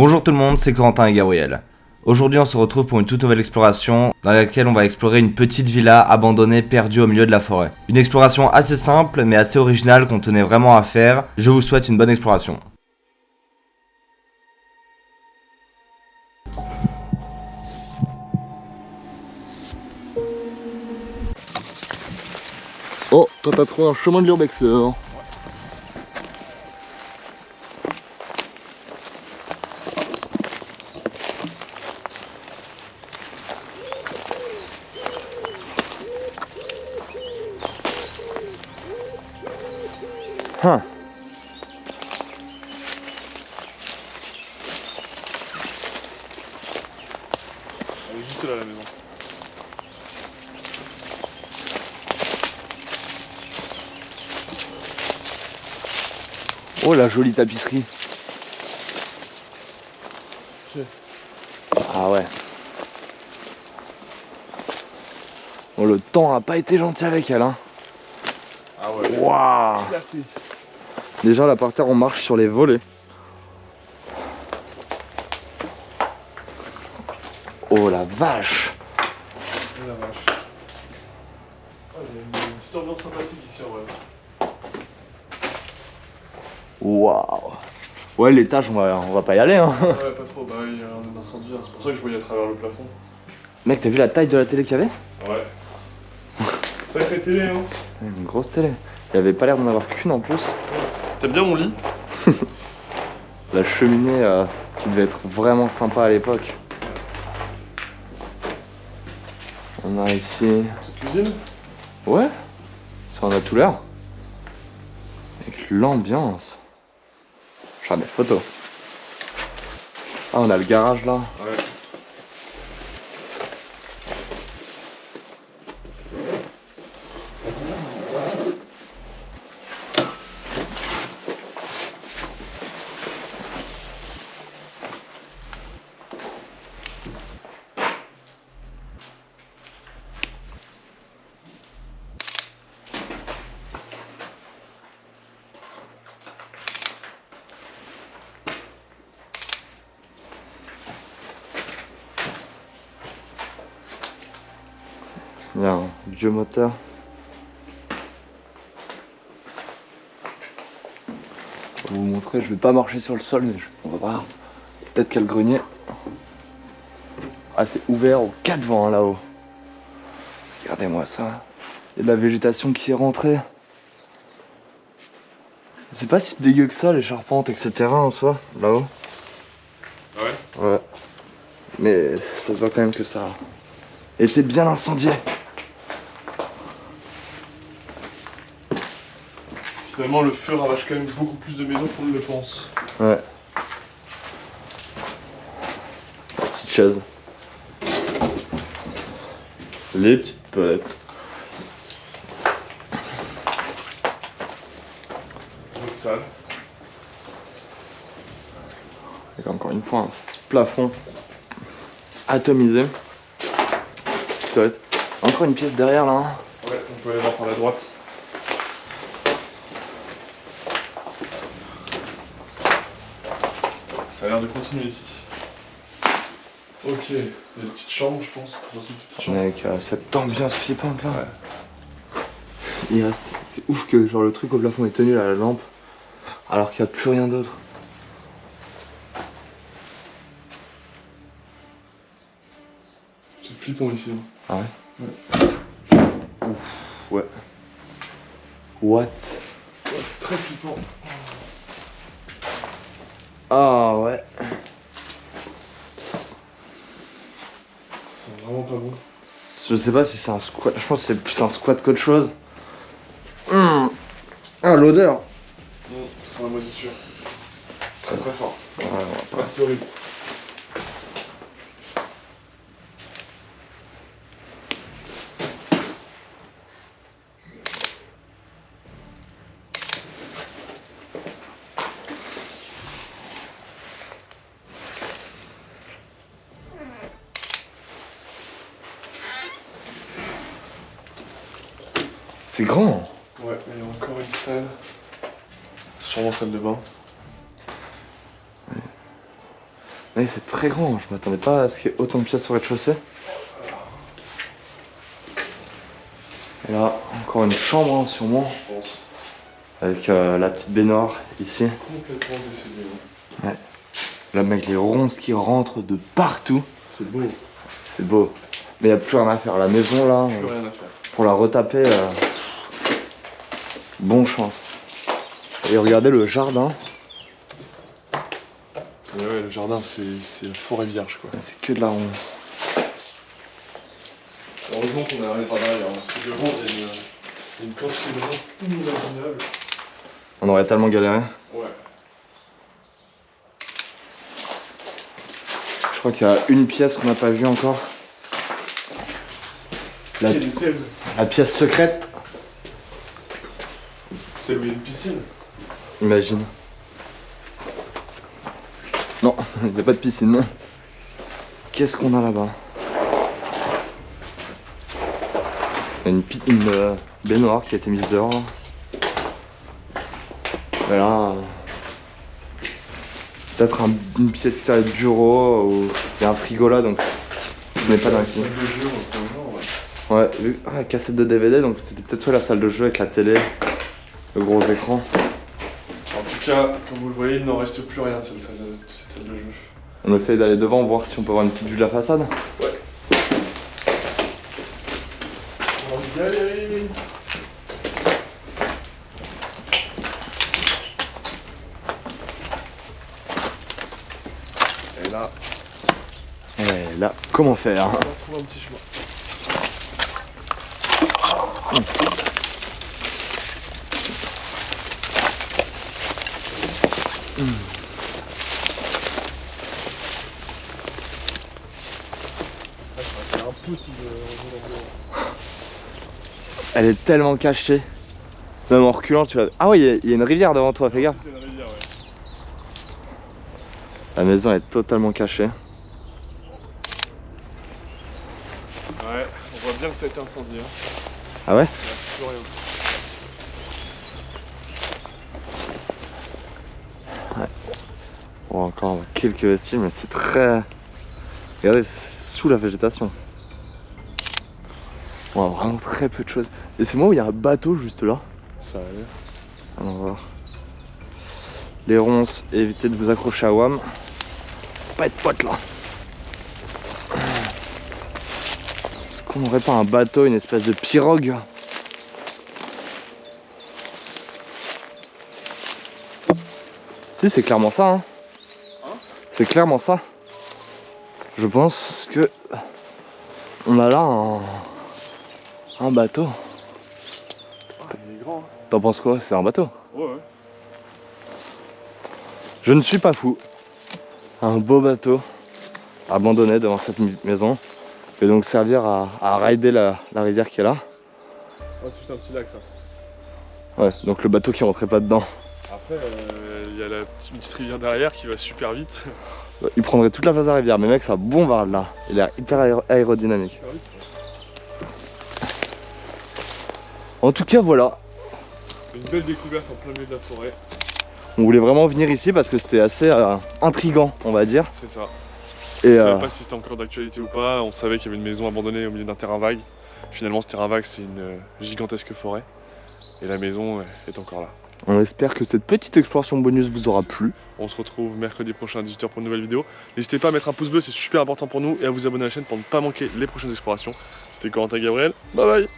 Bonjour tout le monde, c'est Corentin et Gabriel. Aujourd'hui on se retrouve pour une toute nouvelle exploration dans laquelle on va explorer une petite villa abandonnée perdue au milieu de la forêt. Une exploration assez simple mais assez originale qu'on tenait vraiment à faire. Je vous souhaite une bonne exploration. Oh, toi t'as trouvé un chemin de l'urbex là. Hein. Elle est juste là la maison. Oh la jolie tapisserie. Ok. Ah ouais. Bon, le temps a pas été gentil avec elle hein. Ah ouais. Waouh. Déjà là par terre on marche sur les volets. Oh la vache. Oh la vache. Oh, il y a une petite ambiance sympathique ici en vrai. Waouh. Ouais l'étage on va pas y aller hein. Ouais, pas trop, bah oui, il y a un incendie, hein. C'est pour ça que je voyais à travers le plafond. Mec t'as vu la taille de la télé qu'il y avait? Ouais. Sacrée télé, hein. Une grosse télé. Il y avait pas l'air d'en avoir qu'une en plus. T'aimes bien mon lit? La cheminée qui devait être vraiment sympa à l'époque. On a ici... Petite cuisine? Ouais, ça en a tout l'air. Avec l'ambiance. Je regarde des photos. Ah, on a le garage là. Ouais. Il y a un vieux moteur. Je vais vous montrer, je vais pas marcher sur le sol, mais on va voir. Peut-être qu'il y a le grenier. Ah, c'est ouvert aux quatre vents hein, là-haut. Regardez-moi ça. Il y a de la végétation qui est rentrée. C'est pas si dégueu que ça, les charpentes, etc. en soi, là-haut. Ouais. Ouais. Mais ça se voit quand même que ça a été bien incendié. Finalement, le feu ravage quand même beaucoup plus de maisons qu'on ne le pense. Ouais. Petite chaise. Les petites toilettes. Notre salle. Avec encore une fois un plafond atomisé. Petite toilette. Encore une pièce derrière là. Hein. Ouais, on peut aller voir par la droite. Ça a l'air de continuer ici. Ok, il y a des petites chambres, je pense. Dans une petite chambre. Avec cette ambiance flippante là. Ouais. Il reste. C'est ouf que genre le truc au plafond est tenu là, la lampe. Alors qu'il n'y a plus rien d'autre. C'est flippant ici. Hein. Ah ouais? Ouais. Ouf, ouais. What? Ouais, c'est très flippant. Ah ouais. Ça sent vraiment pas bon. Je sais pas si c'est un squat. Je pense que c'est plus un squat qu'autre chose. Ah l'odeur. Ça sent la moisissure. Très très fort. Ouais, on va pas. Ah, c'est horrible. C'est grand. Ouais, il y a encore une salle. Sûrement salle de bain. Ouais, c'est très grand, je m'attendais pas à ce qu'il y ait autant de pièces au rez-de-chaussée. Et là, encore une chambre, hein, sûrement. Je pense. Avec la petite baignoire ici. Complètement décédé. Ouais. Là, mec, les ronces qui rentrent de partout. C'est beau. C'est beau. Mais il n'y a plus rien à faire. La maison, là, Plus rien à faire. pour la retaper, bon chance. Et regardez le jardin. Mais ouais, le jardin, c'est forêt vierge, quoi. C'est que de la ronce. Heureusement qu'on est arrivé par derrière. Hein. Parce que devant, il y a une quantité de ronces inimaginable. On aurait tellement galéré. Ouais. Je crois qu'il y a une pièce qu'on n'a pas vue encore. La, Quelle est-elle? la pièce secrète. Celle où il y a une piscine. Imagine. Non, il n'y a pas de piscine. Qu'est-ce qu'on a là-bas? Il y a une baignoire qui a été mise dehors. Là. Et là, peut-être une pièce qui sert de bureau ou il y a un frigo là donc je n'ai pas d'inquiétude. Salle de jeu, genre, ouais. Ouais, la cassette de DVD donc c'était peut-être la salle de jeu avec la télé, le gros écran. En tout cas, comme vous le voyez, il n'en reste plus rien de cette salle de jeu. On essaye d'aller devant voir si on peut avoir une petite vue de la façade. Ouais. On va y aller. Et là, Et là, comment faire on va trouver un petit chemin. C'est impossible de rejoindre. Elle est tellement cachée. Même en reculant, tu vas. Ah ouais, il y a une rivière devant toi, fais gaffe. C'est la rivière, ouais. La maison est totalement cachée. Ouais, on voit bien que ça a été incendié. Hein. Ah ouais? Il reste plus rien. Bon, encore quelques vestiges, mais c'est très. Regardez, c'est sous la végétation. On voit vraiment très peu de choses. Et c'est moi où il y a un bateau juste là. Ça a l'air. Allons voir. Les ronces, évitez de vous accrocher à WAM. Faut pas être pote là. Est-ce qu'on n'aurait pas un bateau, une espèce de pirogue? Si, c'est clairement ça. Hein. C'est clairement ça. Je pense que on a là un bateau. Ah, il est grand. Hein. T'en penses quoi? C'est un bateau? Ouais, ouais. Je ne suis pas fou. Un beau bateau abandonné devant cette maison et donc servir à rider la rivière qui est là. Ah, c'est juste un petit lac ça. Ouais, donc le bateau qui rentrait pas dedans. Après, il y a une petite rivière derrière qui va super vite. Il prendrait toute la place de la rivière, mais mec, ça bombarde là. Il a l'air hyper aérodynamique. Super vite. En tout cas, voilà. Une belle découverte en plein milieu de la forêt. On voulait vraiment venir ici parce que c'était assez intriguant, on va dire. C'est ça. Et On ne savait pas si c'était encore d'actualité ou pas. On savait qu'il y avait une maison abandonnée au milieu d'un terrain vague. Finalement, ce terrain vague, c'est une gigantesque forêt. Et la maison est encore là. on espère que cette petite exploration bonus vous aura plu. On se retrouve mercredi prochain à 18h pour une nouvelle vidéo. N'hésitez pas à mettre un pouce bleu, c'est super important pour nous. Et à vous abonner à la chaîne pour ne pas manquer les prochaines explorations. C'était Corentin Gabriel. Bye bye.